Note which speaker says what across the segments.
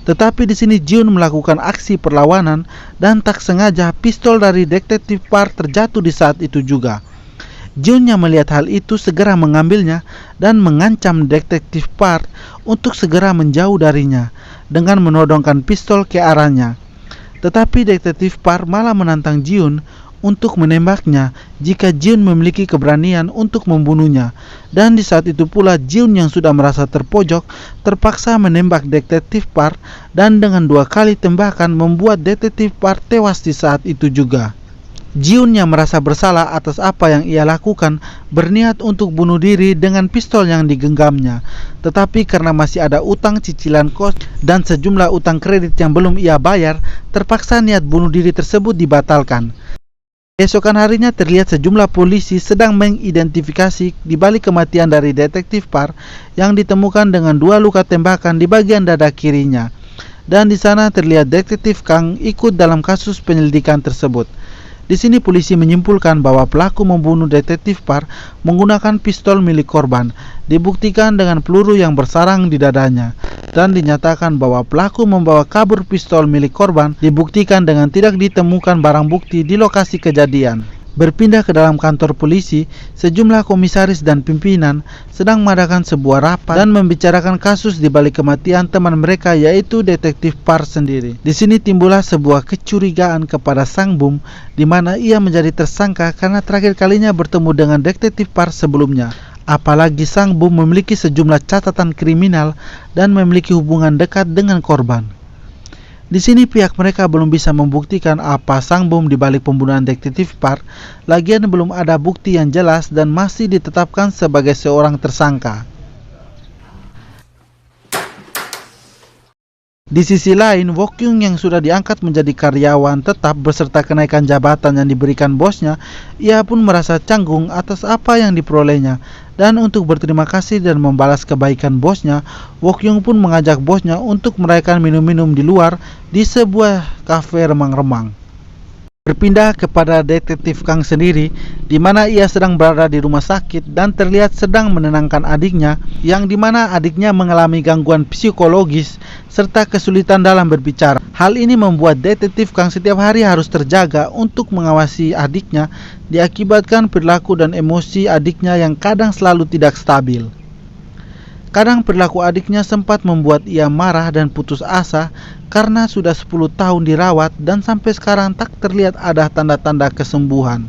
Speaker 1: Tetapi di sini Jiun melakukan aksi perlawanan dan tak sengaja pistol dari detektif Park terjatuh di saat itu juga. Jiun yang melihat hal itu segera mengambilnya dan mengancam detektif Park untuk segera menjauh darinya dengan menodongkan pistol ke arahnya. Tetapi detektif Park malah menantang Jiun untuk menembaknya jika Jiun memiliki keberanian untuk membunuhnya. Dan di saat itu pula Jiun yang sudah merasa terpojok terpaksa menembak detektif Park dan dengan 2 kali tembakan membuat detektif Park tewas di saat itu juga. Jiun yang merasa bersalah atas apa yang ia lakukan berniat untuk bunuh diri dengan pistol yang digenggamnya. Tetapi karena masih ada utang cicilan kos dan sejumlah utang kredit yang belum ia bayar, terpaksa niat bunuh diri tersebut dibatalkan. Keesokan harinya terlihat sejumlah polisi sedang mengidentifikasi di balik kematian dari detektif Park yang ditemukan dengan 2 luka tembakan di bagian dada kirinya. Dan di sana terlihat detektif Kang ikut dalam kasus penyelidikan tersebut. Di sini polisi menyimpulkan bahwa pelaku membunuh detektif Park menggunakan pistol milik korban, dibuktikan dengan peluru yang bersarang di dadanya, dan dinyatakan bahwa pelaku membawa kabur pistol milik korban, dibuktikan dengan tidak ditemukan barang bukti di lokasi kejadian. Berpindah ke dalam kantor polisi, sejumlah komisaris dan pimpinan sedang mengadakan sebuah rapat dan membicarakan kasus di balik kematian teman mereka, yaitu detektif Park sendiri. Di sini timbullah sebuah kecurigaan kepada Sang Bum, di mana ia menjadi tersangka karena terakhir kalinya bertemu dengan detektif Park sebelumnya. Apalagi Sang Bum memiliki sejumlah catatan kriminal dan memiliki hubungan dekat dengan korban. Di sini pihak mereka belum bisa membuktikan apa Sang Bum di balik pembunuhan detektif Park. Lagian belum ada bukti yang jelas dan masih ditetapkan sebagai seorang tersangka. Di sisi lain, Wokyung yang sudah diangkat menjadi karyawan tetap beserta kenaikan jabatan yang diberikan bosnya, ia pun merasa canggung atas apa yang diperolehnya. Dan untuk berterima kasih dan membalas kebaikan bosnya, Wokyung pun mengajak bosnya untuk merayakan minum-minum di luar di sebuah kafe remang-remang. Berpindah kepada detektif Kang sendiri, di mana ia sedang berada di rumah sakit dan terlihat sedang menenangkan adiknya, yang dimana adiknya mengalami gangguan psikologis serta kesulitan dalam berbicara. Hal ini membuat detektif Kang setiap hari harus terjaga untuk mengawasi adiknya, diakibatkan perilaku dan emosi adiknya yang kadang selalu tidak stabil. Kadang perilaku adiknya sempat membuat ia marah dan putus asa karena sudah 10 tahun dirawat dan sampai sekarang tak terlihat ada tanda-tanda kesembuhan.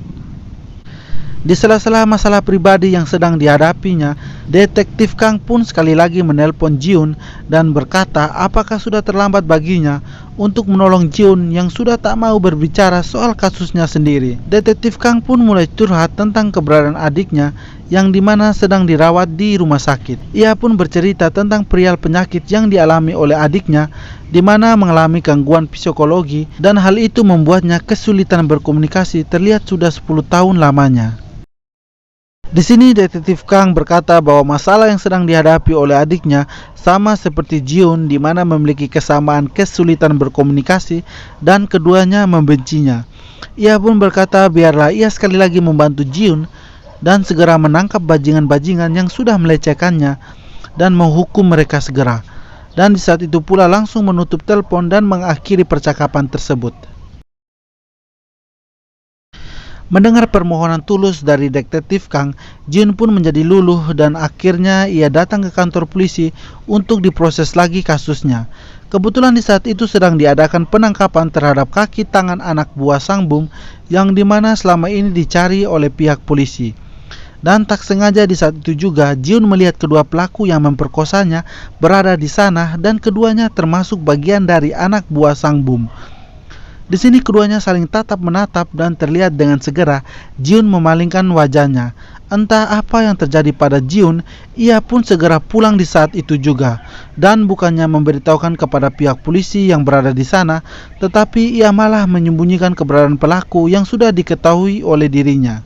Speaker 1: Di sela-sela masalah pribadi yang sedang dihadapinya, detektif Kang pun sekali lagi menelpon Jiun dan berkata apakah sudah terlambat baginya untuk menolong Jiun yang sudah tak mau berbicara soal kasusnya sendiri. Detektif Kang pun mulai curhat tentang keberadaan adiknya yang dimana sedang dirawat di rumah sakit. Ia pun bercerita tentang perihal penyakit yang dialami oleh adiknya, dimana mengalami gangguan psikologi, dan hal itu membuatnya kesulitan berkomunikasi terlihat sudah 10 tahun lamanya. Di sini detektif Kang berkata bahwa masalah yang sedang dihadapi oleh adiknya sama seperti Jiun, di mana memiliki kesamaan kesulitan berkomunikasi dan keduanya membencinya. Ia pun berkata biarlah ia sekali lagi membantu Jiun dan segera menangkap bajingan-bajingan yang sudah melecehkannya dan menghukum mereka segera. Dan di saat itu pula langsung menutup telepon dan mengakhiri percakapan tersebut. Mendengar permohonan tulus dari detektif Kang, Jiun pun menjadi luluh dan akhirnya ia datang ke kantor polisi untuk diproses lagi kasusnya. Kebetulan di saat itu sedang diadakan penangkapan terhadap kaki tangan anak buah Sang Bum yang dimana selama ini dicari oleh pihak polisi. Dan tak sengaja di saat itu juga Jiun melihat kedua pelaku yang memperkosanya berada di sana dan keduanya termasuk bagian dari anak buah Sang Bum. Di sini keduanya saling tatap menatap dan terlihat dengan segera Jiun memalingkan wajahnya. Entah apa yang terjadi pada Jiun, ia pun segera pulang di saat itu juga. Dan bukannya memberitahukan kepada pihak polisi yang berada di sana, tetapi ia malah menyembunyikan keberadaan pelaku yang sudah diketahui oleh dirinya.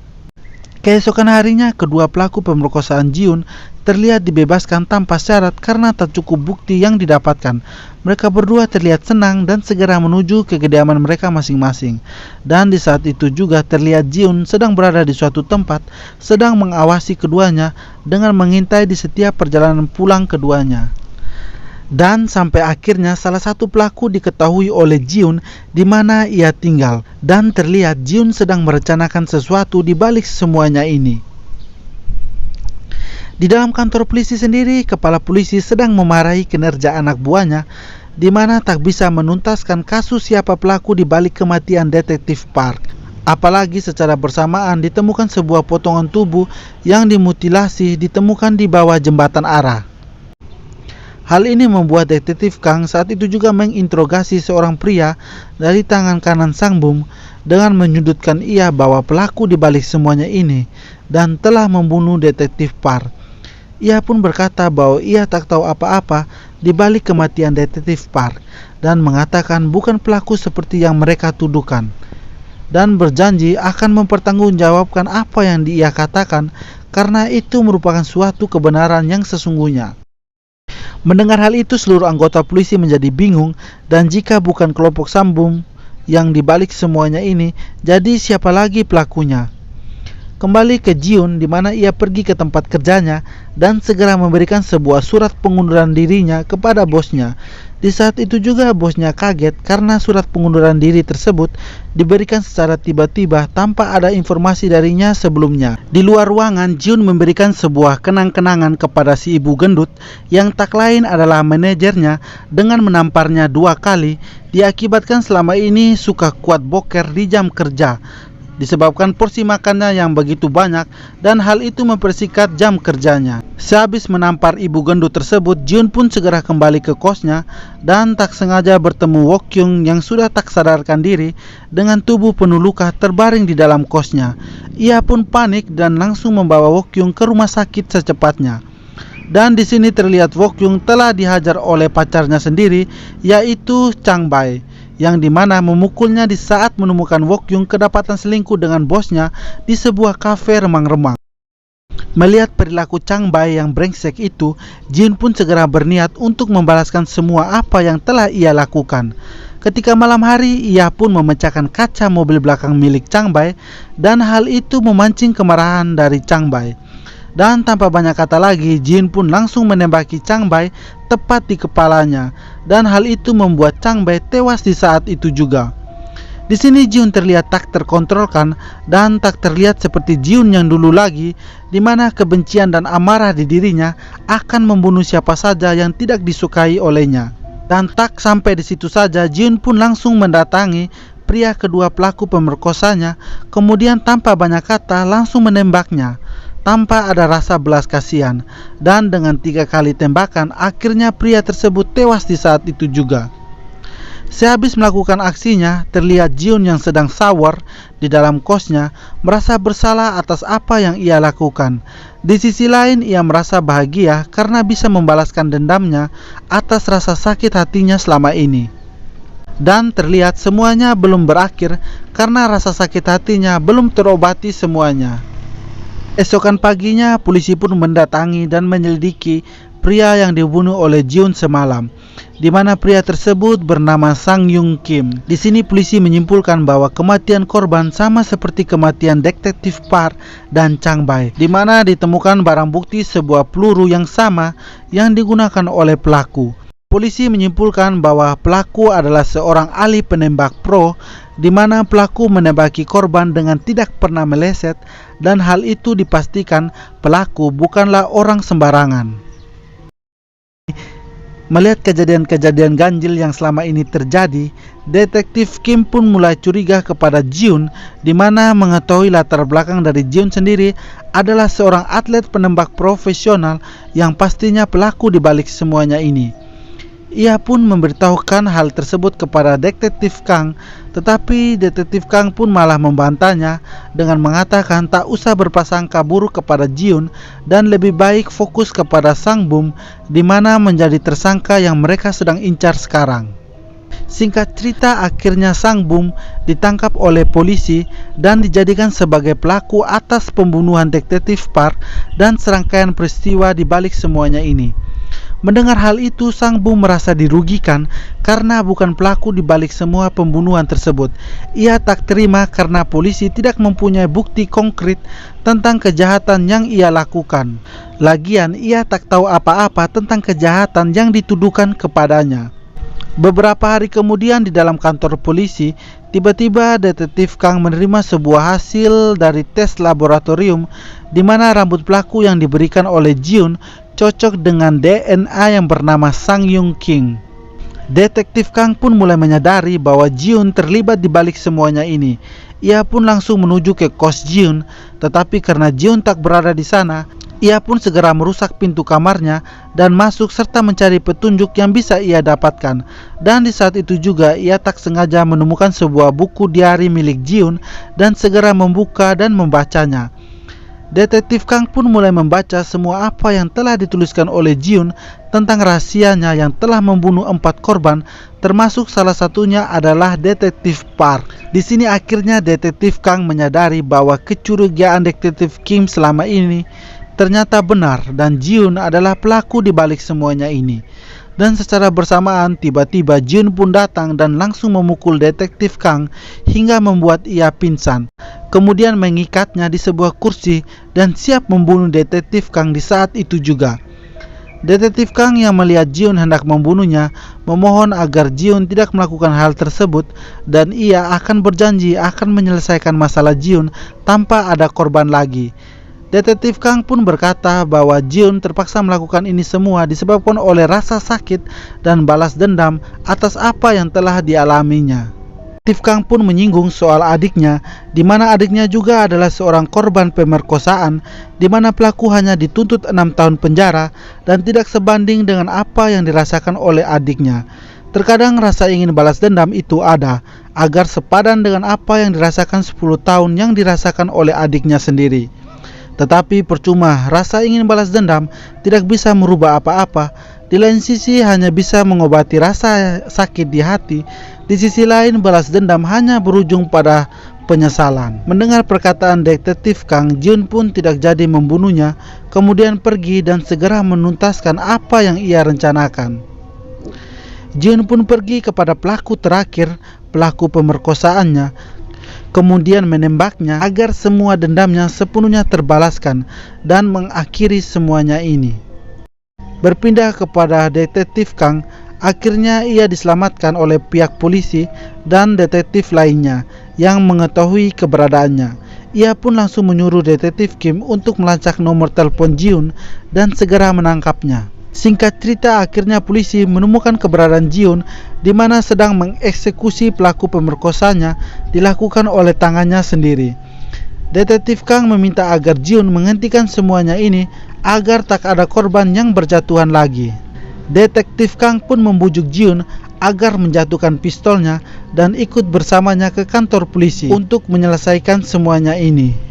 Speaker 1: Keesokan harinya, kedua pelaku pemerkosaan Jiun terlihat dibebaskan tanpa syarat karena tak cukup bukti yang didapatkan. Mereka berdua terlihat senang dan segera menuju ke kediaman mereka masing-masing. Dan di saat itu juga terlihat Jiun sedang berada di suatu tempat, sedang mengawasi keduanya dengan mengintai di setiap perjalanan pulang keduanya. Dan sampai akhirnya salah satu pelaku diketahui oleh Jiun di mana ia tinggal, dan terlihat Jiun sedang merencanakan sesuatu di balik semuanya ini. Di dalam kantor polisi sendiri, kepala polisi sedang memarahi kinerja anak buahnya di mana tak bisa menuntaskan kasus siapa pelaku di balik kematian detektif Park. Apalagi secara bersamaan ditemukan sebuah potongan tubuh yang dimutilasi ditemukan di bawah jembatan Ara. Hal ini membuat detektif Kang saat itu juga menginterogasi seorang pria dari tangan kanan Sang Bum dengan menyudutkan ia bahwa pelaku di balik semuanya ini dan telah membunuh detektif Park. Ia pun berkata bahwa ia tak tahu apa-apa di balik kematian detektif Park dan mengatakan bukan pelaku seperti yang mereka tuduhkan, dan berjanji akan mempertanggungjawabkan apa yang ia katakan karena itu merupakan suatu kebenaran yang sesungguhnya. Mendengar hal itu, seluruh anggota polisi menjadi bingung, dan jika bukan kelompok Sang Bum yang dibalik semuanya ini, jadi siapa lagi pelakunya? Kembali ke Jiun di mana ia pergi ke tempat kerjanya dan segera memberikan sebuah surat pengunduran dirinya kepada bosnya. Di saat itu juga bosnya kaget karena surat pengunduran diri tersebut diberikan secara tiba-tiba tanpa ada informasi darinya sebelumnya. Di luar ruangan, Jiun memberikan sebuah kenang-kenangan kepada si ibu gendut yang tak lain adalah manajernya dengan menamparnya 2 kali, diakibatkan selama ini suka kuat boker di jam kerja disebabkan porsi makannya yang begitu banyak dan hal itu mempersingkat jam kerjanya. Sehabis menampar ibu gendut tersebut, Jiun pun segera kembali ke kosnya dan tak sengaja bertemu Wok Kyung yang sudah tak sadarkan diri dengan tubuh penuh luka terbaring di dalam kosnya. Ia pun panik dan langsung membawa Wok Kyung ke rumah sakit secepatnya. Dan di sini terlihat Wok Kyung telah dihajar oleh pacarnya sendiri, yaitu Chang Bai, yang dimana memukulnya di saat menemukan Wok Kyung kedapatan selingkuh dengan bosnya di sebuah kafe remang-remang. Melihat perilaku Chang Bai yang brengsek itu, Jin pun segera berniat untuk membalaskan semua apa yang telah ia lakukan. Ketika malam hari, ia pun memecahkan kaca mobil belakang milik Chang Bai dan hal itu memancing kemarahan dari Chang Bai. Dan tanpa banyak kata lagi, Jin pun langsung menembaki Chang Bai tepat di kepalanya, dan hal itu membuat Chang Bai tewas di saat itu juga. Di sini Jiun terlihat tak terkontrolkan dan tak terlihat seperti Jiun yang dulu lagi, di mana kebencian dan amarah di dirinya akan membunuh siapa saja yang tidak disukai olehnya. Dan tak sampai di situ saja, Jiun pun langsung mendatangi pria kedua pelaku pemerkosanya, kemudian tanpa banyak kata langsung menembaknya tanpa ada rasa belas kasihan, dan dengan 3 kali tembakan akhirnya pria tersebut tewas di saat itu juga. Sehabis melakukan aksinya, terlihat Jiun yang sedang sawar di dalam kosnya merasa bersalah atas apa yang ia lakukan. Di sisi lain, ia merasa bahagia karena bisa membalaskan dendamnya atas rasa sakit hatinya selama ini. Dan terlihat semuanya belum berakhir karena rasa sakit hatinya belum terobati semuanya. Esokan paginya, polisi pun mendatangi dan menyelidiki pria yang dibunuh oleh Jiun semalam, di mana pria tersebut bernama Sang Yung Kim. Di sini polisi menyimpulkan bahwa kematian korban sama seperti kematian detektif Park dan Chang Bai, di mana ditemukan barang bukti sebuah peluru yang sama yang digunakan oleh pelaku. Polisi menyimpulkan bahwa pelaku adalah seorang ahli penembak pro, di mana pelaku menembaki korban dengan tidak pernah meleset, dan hal itu dipastikan pelaku bukanlah orang sembarangan. Melihat kejadian-kejadian ganjil yang selama ini terjadi, detektif Kim pun mulai curiga kepada Jiun, di mana mengetahui latar belakang dari Jiun sendiri adalah seorang atlet penembak profesional yang pastinya pelaku di balik semuanya ini. Ia pun memberitahukan hal tersebut kepada detektif Kang, tetapi detektif Kang pun malah membantahnya dengan mengatakan tak usah berprasangka buruk kepada Jiun dan lebih baik fokus kepada Sang Bum, di mana menjadi tersangka yang mereka sedang incar sekarang. Singkat cerita, akhirnya Sang Bum ditangkap oleh polisi dan dijadikan sebagai pelaku atas pembunuhan detektif Park dan serangkaian peristiwa di balik semuanya ini. Mendengar hal itu, Sang Bu merasa dirugikan karena bukan pelaku di balik semua pembunuhan tersebut. Ia tak terima karena polisi tidak mempunyai bukti konkret tentang kejahatan yang ia lakukan. Lagian, ia tak tahu apa-apa tentang kejahatan yang dituduhkan kepadanya. Beberapa hari kemudian di dalam kantor polisi, tiba-tiba detektif Kang menerima sebuah hasil dari tes laboratorium di mana rambut pelaku yang diberikan oleh Jiun cocok dengan DNA yang bernama Sang Yung King. Detektif Kang pun mulai menyadari bahwa Jiun terlibat di balik semuanya ini. Ia pun langsung menuju ke kos Jiun, tetapi karena Jiun tak berada di sana, ia pun segera merusak pintu kamarnya dan masuk serta mencari petunjuk yang bisa ia dapatkan. Dan di saat itu juga ia tak sengaja menemukan sebuah buku diari milik Jiun dan segera membuka dan membacanya. Detektif Kang pun mulai membaca semua apa yang telah dituliskan oleh Jiun tentang rahasianya yang telah membunuh 4 korban, termasuk salah satunya adalah Detektif Park. Di sini akhirnya Detektif Kang menyadari bahwa kecurigaan Detektif Kim selama ini ternyata benar dan Jiun adalah pelaku di balik semuanya ini. Dan secara bersamaan tiba-tiba Jiun pun datang dan langsung memukul Detektif Kang hingga membuat ia pingsan. Kemudian mengikatnya di sebuah kursi dan siap membunuh Detektif Kang di saat itu juga. Detektif Kang yang melihat Jiun hendak membunuhnya memohon agar Jiun tidak melakukan hal tersebut dan ia akan berjanji akan menyelesaikan masalah Jiun tanpa ada korban lagi. Detektif Kang pun berkata bahwa Jiun terpaksa melakukan ini semua disebabkan oleh rasa sakit dan balas dendam atas apa yang telah dialaminya. Detektif Kang pun menyinggung soal adiknya, di mana adiknya juga adalah seorang korban pemerkosaan, di mana pelaku hanya dituntut 6 tahun penjara dan tidak sebanding dengan apa yang dirasakan oleh adiknya. Terkadang rasa ingin balas dendam itu ada, agar sepadan dengan apa yang dirasakan 10 tahun yang dirasakan oleh adiknya sendiri. Tetapi percuma, rasa ingin balas dendam tidak bisa merubah apa-apa. Di lain sisi hanya bisa mengobati rasa sakit di hati. Di sisi lain balas dendam hanya berujung pada penyesalan. Mendengar perkataan Detektif Kang, Jiun pun tidak jadi membunuhnya, kemudian pergi dan segera menuntaskan apa yang ia rencanakan. Jiun pun pergi kepada pelaku terakhir, pelaku pemerkosaannya, kemudian menembaknya agar semua dendamnya sepenuhnya terbalaskan dan mengakhiri semuanya ini. Berpindah kepada Detektif Kang, akhirnya ia diselamatkan oleh pihak polisi dan detektif lainnya yang mengetahui keberadaannya. Ia pun langsung menyuruh Detektif Kim untuk melacak nomor telepon Jiun dan segera menangkapnya. Singkat cerita, akhirnya polisi menemukan keberadaan Jiun di mana sedang mengeksekusi pelaku pemerkosanya dilakukan oleh tangannya sendiri. Detektif Kang meminta agar Jiun menghentikan semuanya ini agar tak ada korban yang berjatuhan lagi. Detektif Kang pun membujuk Jiun agar menjatuhkan pistolnya dan ikut bersamanya ke kantor polisi untuk menyelesaikan semuanya ini.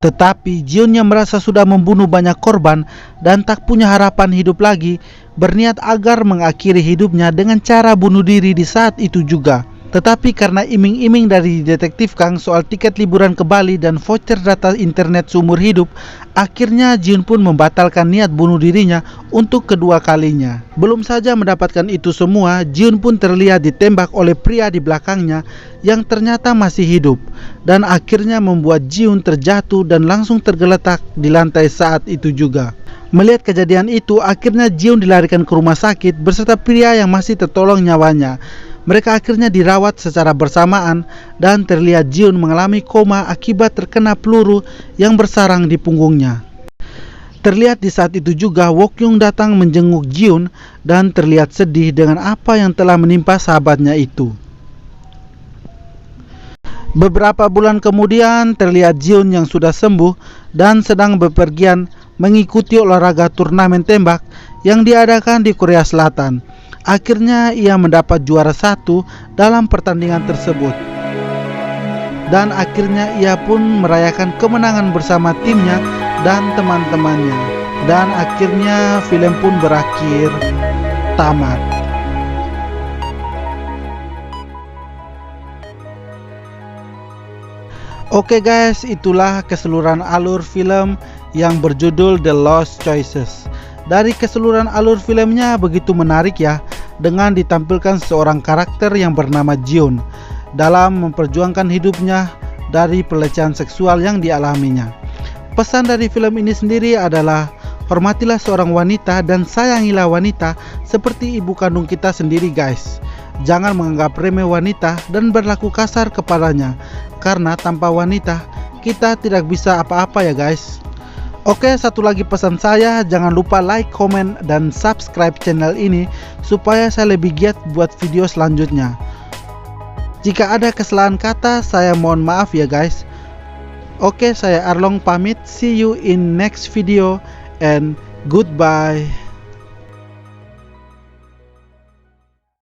Speaker 1: Tetapi Jiun yang merasa sudah membunuh banyak korban dan tak punya harapan hidup lagi, berniat agar mengakhiri hidupnya dengan cara bunuh diri di saat itu juga. Tetapi karena iming-iming dari Detektif Kang soal tiket liburan ke Bali dan voucher data internet seumur hidup, akhirnya Jiun pun membatalkan niat bunuh dirinya untuk kedua kalinya. Belum saja mendapatkan itu semua, Jiun pun terlihat ditembak oleh pria di belakangnya yang ternyata masih hidup, dan akhirnya membuat Jiun terjatuh dan langsung tergeletak di lantai saat itu juga. Melihat kejadian itu, akhirnya Jiun dilarikan ke rumah sakit beserta pria yang masih tertolong nyawanya. Mereka akhirnya dirawat secara bersamaan dan terlihat Jiun mengalami koma akibat terkena peluru yang bersarang di punggungnya. Terlihat di saat itu juga Wokyung datang menjenguk Jiun dan terlihat sedih dengan apa yang telah menimpa sahabatnya itu. Beberapa bulan kemudian terlihat Jiun yang sudah sembuh dan sedang bepergian mengikuti olahraga turnamen tembak yang diadakan di Korea Selatan. Akhirnya ia mendapat juara 1 dalam pertandingan tersebut. Dan akhirnya ia pun merayakan kemenangan bersama timnya dan teman-temannya. Dan akhirnya film pun berakhir tamat. Oke guys, itulah keseluruhan alur film yang berjudul The Lost Choices. Dari keseluruhan alur filmnya begitu menarik ya, dengan ditampilkan seorang karakter yang bernama Jeon dalam memperjuangkan hidupnya dari pelecehan seksual yang dialaminya. Pesan dari film ini sendiri adalah hormatilah seorang wanita dan sayangilah wanita seperti ibu kandung kita sendiri guys. Jangan menganggap remeh wanita dan berlaku kasar kepadanya, karena tanpa wanita kita tidak bisa apa-apa ya guys. Oke, satu lagi pesan saya, jangan lupa like, komen, dan subscribe channel ini supaya saya lebih giat buat video selanjutnya. Jika ada kesalahan kata, saya mohon maaf ya guys. Oke, saya Arlong pamit. See you in next video and goodbye.